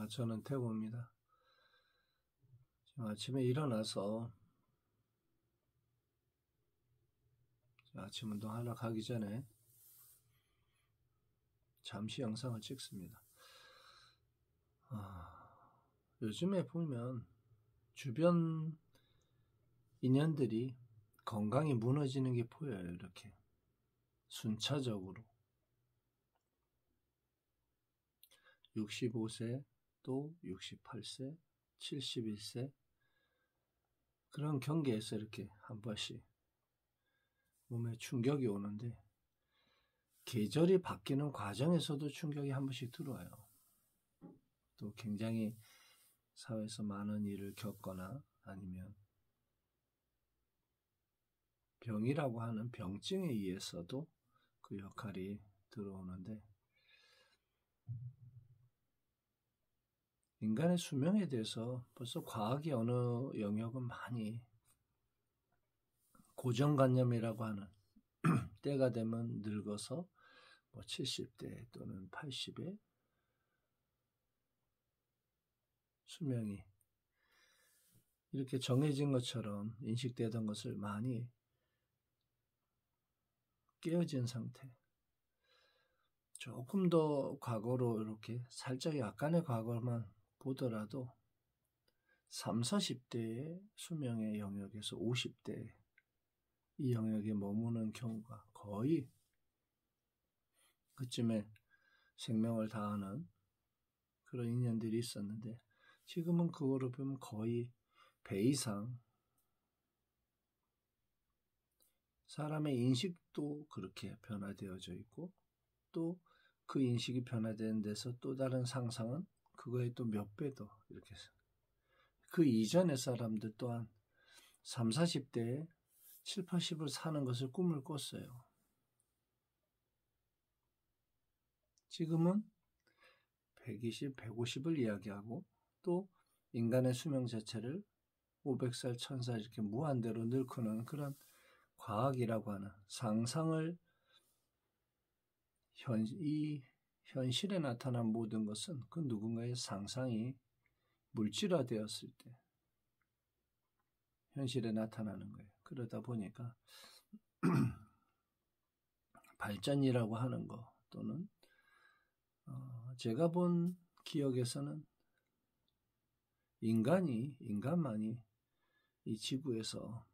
저는 태구입니다. 아침에 일어나서 아침 운동하러 가기 전에 잠시 영상을 찍습니다. 요즘에 보면 주변 인연들이 건강이 무너지는 게 보여요. 이렇게 순차적으로 65세, 또 68세, 71세 그런 경계에서 이렇게 한 번씩 몸에 충격이 오는데, 계절이 바뀌는 과정에서도 충격이 한 번씩 들어와요. 또 굉장히 사회에서 많은 일을 겪거나 아니면 병이라고 하는 병증에 의해서도 그 역할이 들어오는데, 인간의 수명에 대해서 벌써 과학이 어느 영역은 많이 고정관념이라고 하는 때가 되면 늙어서 70대 또는 80에 수명이 이렇게 정해진 것처럼 인식되던 것을 많이 깨어진 상태. 조금 더 과거로 이렇게 살짝 약간의 과거만 보더라도 30, 40대의 수명의 영역에서 50대 이 영역에 머무는 경우가 거의 그쯤에 생명을 다하는 그런 인연들이 있었는데, 지금은 그거로 보면 거의 배 이상 사람의 인식도 그렇게 변화되어져 있고, 또 그 인식이 변화되는 데서 또 다른 상상은 그거에 또 몇 배 더 이렇게 해서 그 이전의 사람들 또한 30, 40대에 7, 80을 사는 것을 꿈을 꿨어요. 지금은 120, 150을 이야기하고, 또 인간의 수명 자체를 500살, 1000살 이렇게 무한대로 늘크는 그런 과학이라고 하는 상상을 이 현실에 나타난 모든 것은 그 누군가의 상상이 물질화되었을 때 현실에 나타나는 거예요. 그러다 보니까 발전이라고 하는 거, 또는 제가 본 기억에서는 인간만이 이 지구에서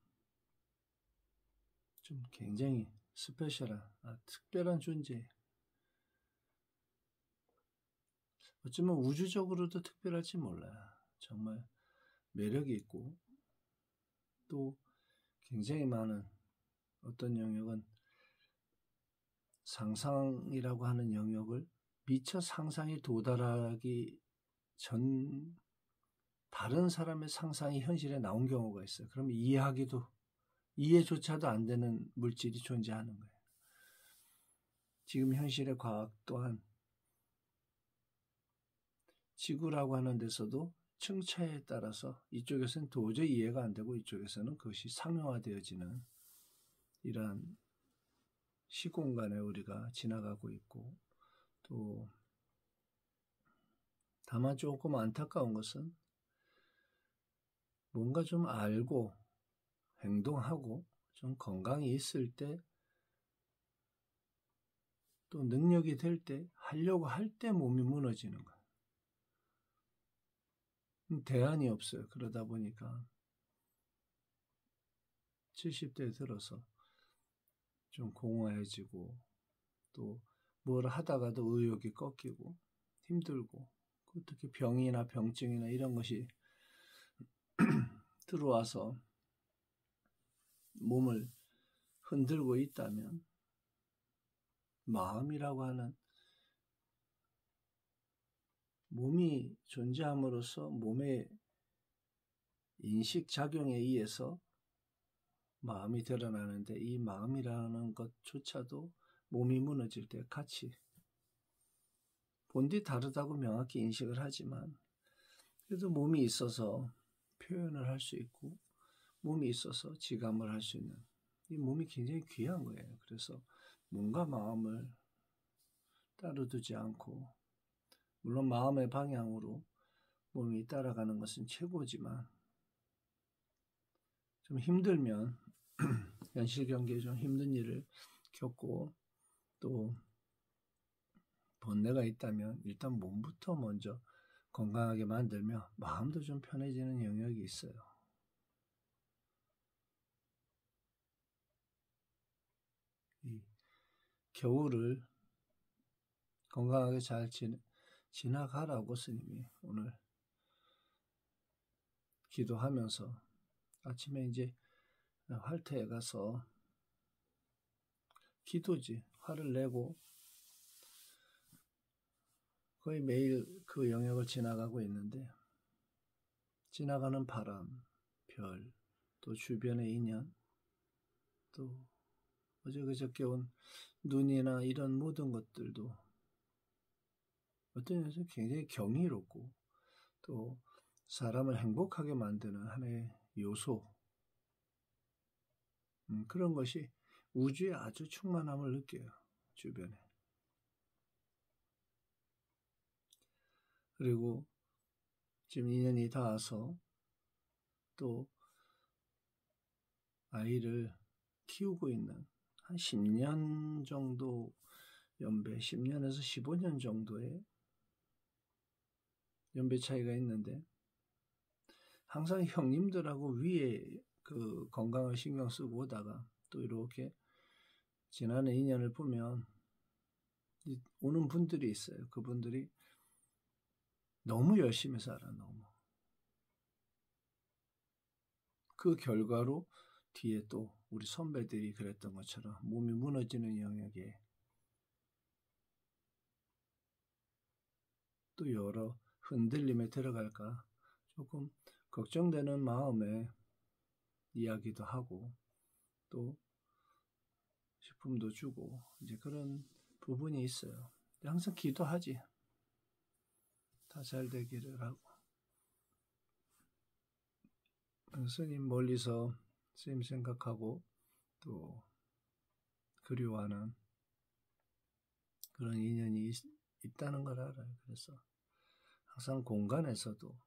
좀 굉장히 스페셜한, 특별한 존재. 어쩌면 우주적으로도 특별할지 몰라요. 정말 매력이 있고, 또 굉장히 많은 어떤 영역은 상상이라고 하는 영역을 미처 상상이 도달하기 전 다른 사람의 상상이 현실에 나온 경우가 있어요. 그럼 이해조차도 안 되는 물질이 존재하는 거예요. 지금 현실의 과학 또한 지구라고 하는 데서도 층차에 따라서 이쪽에서는 도저히 이해가 안 되고, 이쪽에서는 그것이 상용화되어지는 이러한 시공간에 우리가 지나가고 있고, 또 다만 조금 안타까운 것은 뭔가 좀 알고 행동하고 좀 건강이 있을 때, 또 능력이 될 때, 하려고 할 때 몸이 무너지는 거예요. 대안이 없어요. 그러다 보니까 70대에 들어서 좀 공허해지고, 또 뭘 하다가도 의욕이 꺾이고 힘들고, 특히 병이나 병증이나 이런 것이 들어와서 몸을 흔들고 있다면, 마음이라고 하는 몸이 존재함으로써 몸의 인식작용에 의해서 마음이 드러나는데, 이 마음이라는 것조차도 몸이 무너질 때 같이 본디 다르다고 명확히 인식을 하지만, 그래도 몸이 있어서 표현을 할 수 있고, 몸이 있어서 지감을 할 수 있는, 이 몸이 굉장히 귀한 거예요. 그래서 몸과 마음을 따로 두지 않고, 물론 마음의 방향으로 몸이 따라가는 것은 최고지만 좀 힘들면 현실 경기에 좀 힘든 일을 겪고 또 번뇌가 있다면 일단 몸부터 먼저 건강하게 만들면 마음도 좀 편해지는 영역이 있어요. 이 겨울을 건강하게 잘 지나가라고 스님이 오늘 기도하면서 아침에 이제 활터에 가서 기도지 화를 내고 거의 매일 그 영역을 지나가고 있는데 지나가는 바람, 별, 또 주변의 인연, 또 어제 그저께 온 눈이나 이런 모든 것들도 어떤 면에서 굉장히 경이롭고 또 사람을 행복하게 만드는 하나의 요소, 그런 것이 우주에 아주 충만함을 느껴요. 주변에. 그리고 지금 2년이 다 와서 또 아이를 키우고 있는 한 10년 정도 연배, 10년에서 15년 정도의 연배 차이가 있는데 항상 형님들하고 위에 그 건강을 신경 쓰고 오다가 또 이렇게 지난해 2년을 보면 오는 분들이 있어요. 그분들이 너무 열심히 살아, 너무. 그 결과로 뒤에 또 우리 선배들이 그랬던 것처럼 몸이 무너지는 영역에 또 여러 흔들림에 들어갈까 조금 걱정되는 마음에 이야기도 하고 또 식품도 주고 이제 그런 부분이 있어요. 항상 기도하지. 다 잘 되기를 하고. 스님 멀리서 스님 생각하고 또 그리워하는 그런 인연이 있다는 걸 알아요. 그래서 항상 공간에서도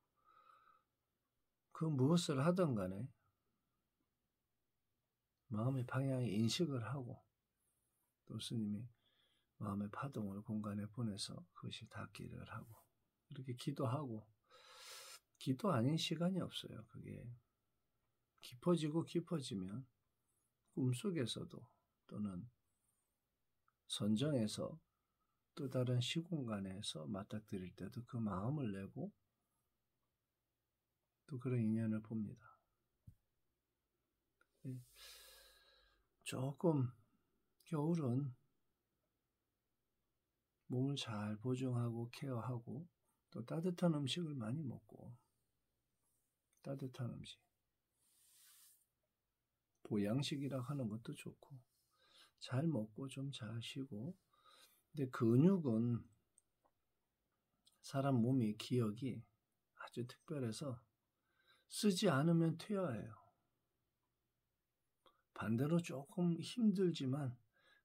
그 무엇을 하든 간에 마음의 방향에 인식을 하고 또 스님이 마음의 파동을 공간에 보내서 그것이 닿기를 하고 이렇게 기도하고 기도 아닌 시간이 없어요. 그게 깊어지고 깊어지면 꿈속에서도 또는 선정에서 또 다른 시공간에서 맞닥뜨릴 때도 그 마음을 내고 또 그런 인연을 봅니다. 조금 겨울은 몸을 잘 보정하고 케어하고 또 따뜻한 음식을 많이 먹고 따뜻한 음식 보양식이라고 하는 것도 좋고 잘 먹고 좀 잘 쉬고 근데 근육은 사람 몸이 기억이 아주 특별해서 쓰지 않으면 퇴화해요. 반대로 조금 힘들지만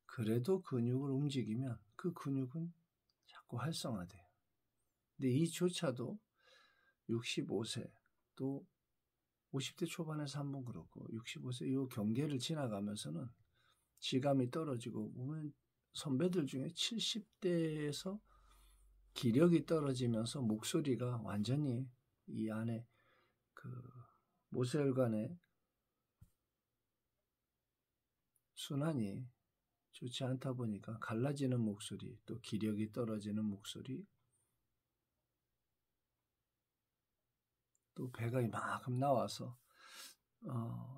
그래도 근육을 움직이면 그 근육은 자꾸 활성화돼요. 근데 이조차도 65세 또 50대 초반에서 한번 그렇고 65세 이 경계를 지나가면서는 지감이 떨어지고 보면 선배들 중에 70대에서 기력이 떨어지면서 목소리가 완전히 이 안에 그 모세혈관의 순환이 좋지 않다 보니까 갈라지는 목소리, 또 기력이 떨어지는 목소리, 또 배가 이만큼 나와서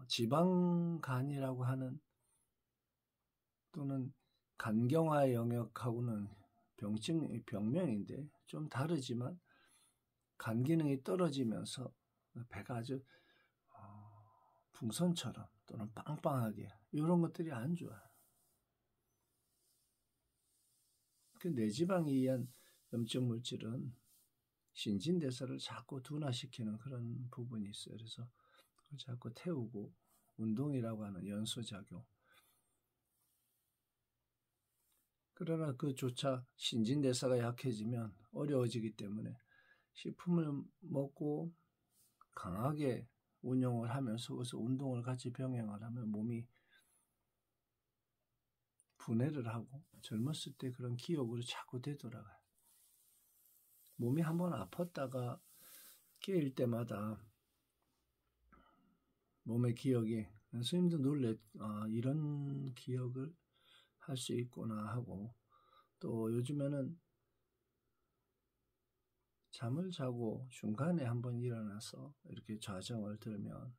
지방간이라고 하는 또는 간경화 영역하고는 병명인데 좀 다르지만 간 기능이 떨어지면서 배가 아주 풍선처럼 또는 빵빵하게 이런 것들이 안 좋아요. 그 뇌지방에 의한 염증 물질은 신진대사를 자꾸 둔화시키는 그런 부분이 있어요. 그래서 그걸 자꾸 태우고 운동이라고 하는 연소작용. 그러나 그조차 신진대사가 약해지면 어려워지기 때문에 식품을 먹고 강하게 운용을 하면서 그래서 운동을 같이 병행을 하면 몸이 분해를 하고 젊었을 때 그런 기억으로 자꾸 되돌아가요. 몸이 한번 아팠다가 깨일 때마다 몸의 기억이 스님도 놀래 이런 기억을 할 수 있구나 하고 또 요즘에는 잠을 자고 중간에 한번 일어나서 이렇게 좌정을 들면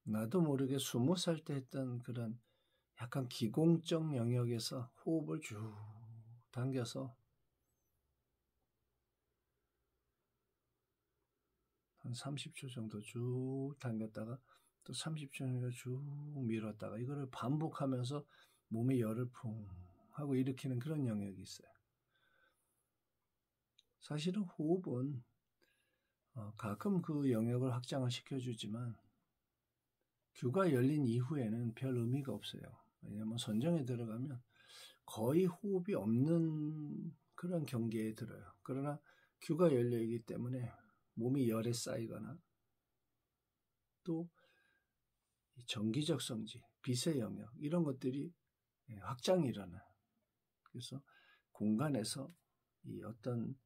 나도 모르게 20살 때 했던 그런 약간 기공적 영역에서 호흡을 쭉 당겨서 한 30초 정도 쭉 당겼다가 또 30초 정도 쭉 밀었다가 이거를 반복하면서 몸에 열을 풍 하고 일으키는 그런 영역이 있어요. 사실은 호흡은 가끔 그 영역을 확장을 시켜주지만 규가 열린 이후에는 별 의미가 없어요. 왜냐하면 선정에 들어가면 거의 호흡이 없는 그런 경계에 들어요. 그러나 규가 열려있기 때문에 몸이 열에 쌓이거나 또 정기적 성지, 빛의 영역 이런 것들이 확장이 일어나요. 그래서 공간에서 이 어떤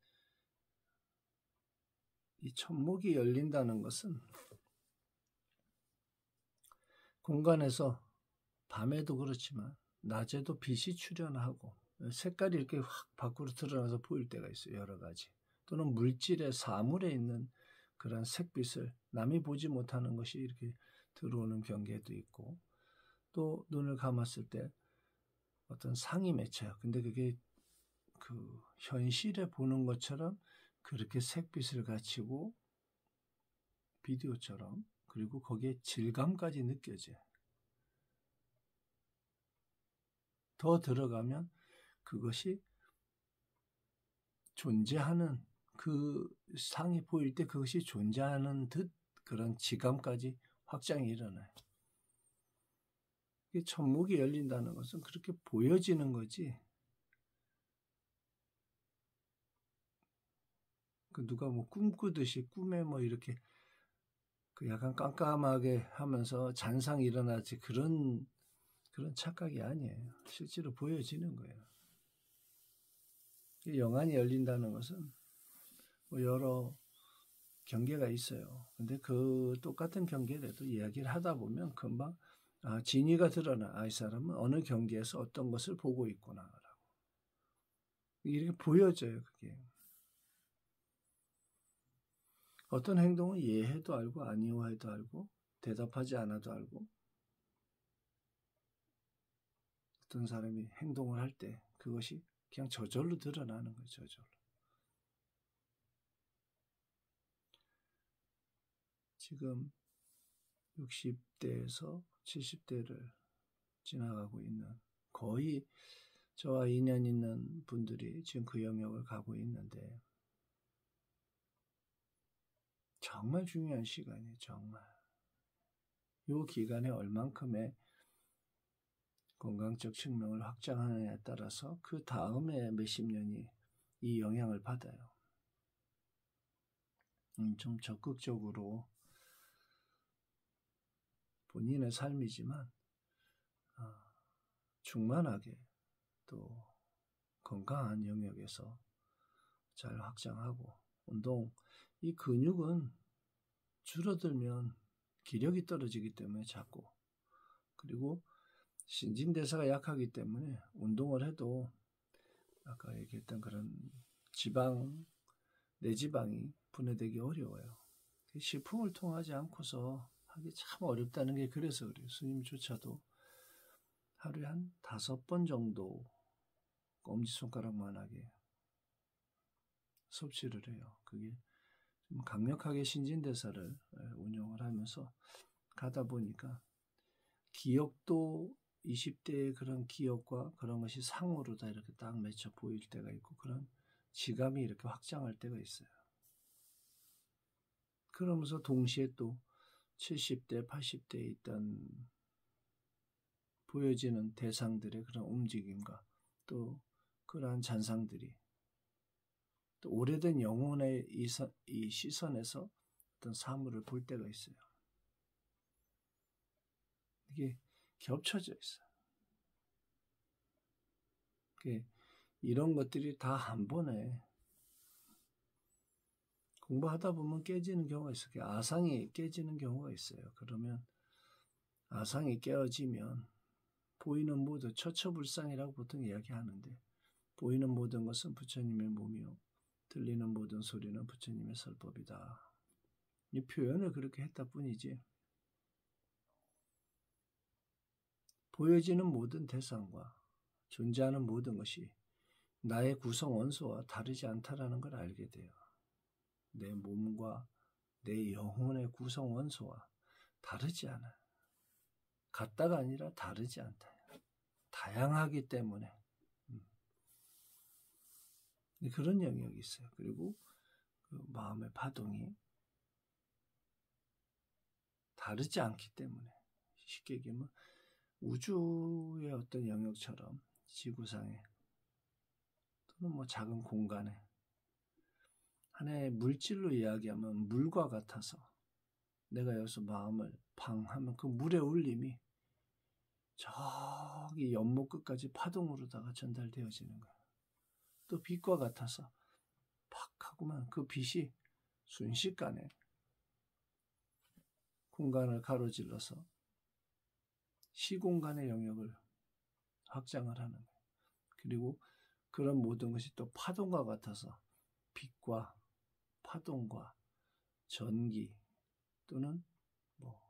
이 천목이 열린다는 것은 공간에서 밤에도 그렇지만 낮에도 빛이 출현하고 색깔이 이렇게 확 밖으로 드러나서 보일 때가 있어요. 여러 가지. 또는 물질의 사물에 있는 그런 색빛을 남이 보지 못하는 것이 이렇게 들어오는 경계도 있고 또 눈을 감았을 때 어떤 상이 맺혀요. 근데 그게 그 현실에 보는 것처럼 그렇게 색빛을 갖추고 비디오처럼 그리고 거기에 질감까지 느껴져요. 더 들어가면 그것이 존재하는 그 상이 보일 때 그것이 존재하는 듯 그런 지감까지 확장이 일어나요. 천목이 열린다는 것은 그렇게 보여지는 거지. 그 누가 뭐 꿈꾸듯이 꿈에 뭐 이렇게 그 약간 깜깜하게 하면서 잔상이 일어나지 그런 착각이 아니에요. 실제로 보여지는 거예요. 영안이 열린다는 것은 뭐 여러 경계가 있어요. 근데 그 똑같은 경계라도 이야기를 하다 보면 금방 진위가 드러나. 이 사람은 어느 경계에서 어떤 것을 보고 있구나라고. 이렇게 보여져요. 그게. 어떤 행동은 예해도 알고 아니오해도 알고 대답하지 않아도 알고 어떤 사람이 행동을 할 때 그것이 그냥 저절로 드러나는 거예요. 저절로. 지금 60대에서 70대를 지나가고 있는 거의 저와 인연 있는 분들이 지금 그 영역을 가고 있는데 정말 중요한 시간이에요. 정말. 이 기간에 얼만큼의 건강적 측면을 확장하느냐에 따라서 그 다음에 몇십 년이 이 영향을 받아요. 좀 적극적으로 본인의 삶이지만 충만하게 또 건강한 영역에서 잘 확장하고 운동, 이 근육은 줄어들면 기력이 떨어지기 때문에 자꾸 그리고 신진대사가 약하기 때문에 운동을 해도 아까 얘기했던 그런 지방, 내지방이 분해되기 어려워요. 식품을 통하지 않고서 하기 참 어렵다는 게 그래서 그래요. 스님조차도 하루에 한 5번 정도 엄지손가락만하게 섭취를 해요. 그게 좀 강력하게 신진대사를 운영을 하면서 가다 보니까 기억도 20대의 그런 기억과 그런 것이 상으로 다 이렇게 딱 맺혀 보일 때가 있고 그런 지감이 이렇게 확장할 때가 있어요. 그러면서 동시에 또 70대, 80대에 있던 보여지는 대상들의 그런 움직임과 또 그러한 잔상들이 또 오래된 영혼의 이 시선에서 어떤 사물을 볼 때가 있어요. 이게 겹쳐져 있어요. 이런 것들이 다 한 번에 공부하다 보면 깨지는 경우가 있어요. 아상이 깨지는 경우가 있어요. 그러면 아상이 깨어지면 보이는 모든 처처불상이라고 보통 이야기하는데, 보이는 모든 것은 부처님의 몸이요 들리는 모든 소리는 부처님의 설법이다. 이 표현을 그렇게 했다 뿐이지, 보여지는 모든 대상과 존재하는 모든 것이 나의 구성 원소와 다르지 않다라는 걸 알게 돼요. 내 몸과 내 영혼의 구성 원소와 다르지 않아요. 같다가 아니라 다르지 않다. 다양하기 때문에 그런 영역이 있어요. 그리고 그 마음의 파동이 다르지 않기 때문에, 쉽게 얘기하면 우주의 어떤 영역처럼 지구상에 또는 뭐 작은 공간에 하나의 물질로 이야기하면 물과 같아서 내가 여기서 마음을 팡 하면 그 물의 울림이 저기 연못 끝까지 파동으로다가 전달되어지는 거예요. 또 빛과 같아서 팍 하고만 그 빛이 순식간에 공간을 가로질러서 시공간의 영역을 확장을 하는 거예요. 그리고 그런 모든 것이 또 파동과 같아서 빛과 파동과 전기 또는 뭐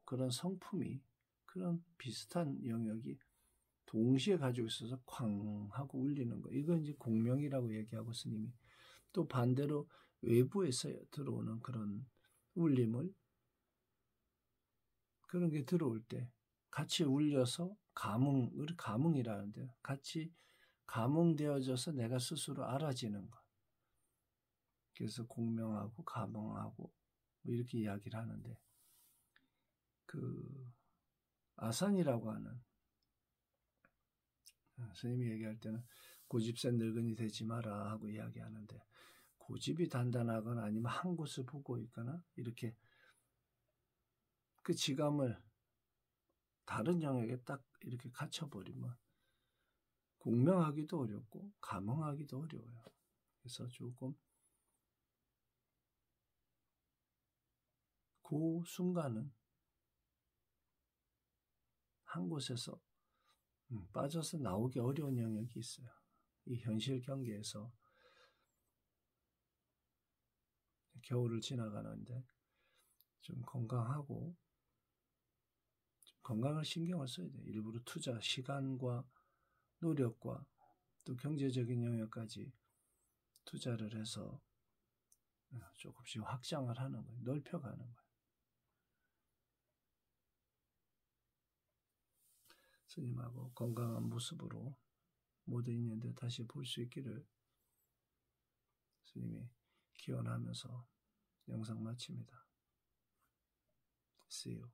그런 성품이, 그런 비슷한 영역이 동시에 가지고 있어서 쾅 하고 울리는 거. 이건 이제 공명이라고 얘기하고, 스님이 또 반대로 외부에서 들어오는 그런 울림을, 그런 게 들어올 때 같이 울려서 감응이라는데, 같이 감응되어져서 내가 스스로 알아지는 것. 그래서 공명하고 감응하고 뭐 이렇게 이야기를 하는데, 그 아산이라고 하는, 스님이 얘기할 때는 고집센 늙은이 되지 마라 하고 이야기하는데, 고집이 단단하거나 아니면 한 곳을 보고 있거나 이렇게 그 지감을 다른 영역에 딱 이렇게 갇혀버리면 공명하기도 어렵고 감응하기도 어려워요. 그래서 조금 그 순간은 한 곳에서 빠져서 나오기 어려운 영역이 있어요. 이 현실 경계에서 겨울을 지나가는데 좀 건강하고, 좀 건강을 신경을 써야 돼요. 일부러 투자, 시간과 노력과 또 경제적인 영역까지 투자를 해서 조금씩 확장을 하는 거예요. 넓혀가는 거예요. 스님하고 건강한 모습으로 모든 인연들 다시 볼 수 있기를 스님이 기원하면서 영상 마칩니다. See you.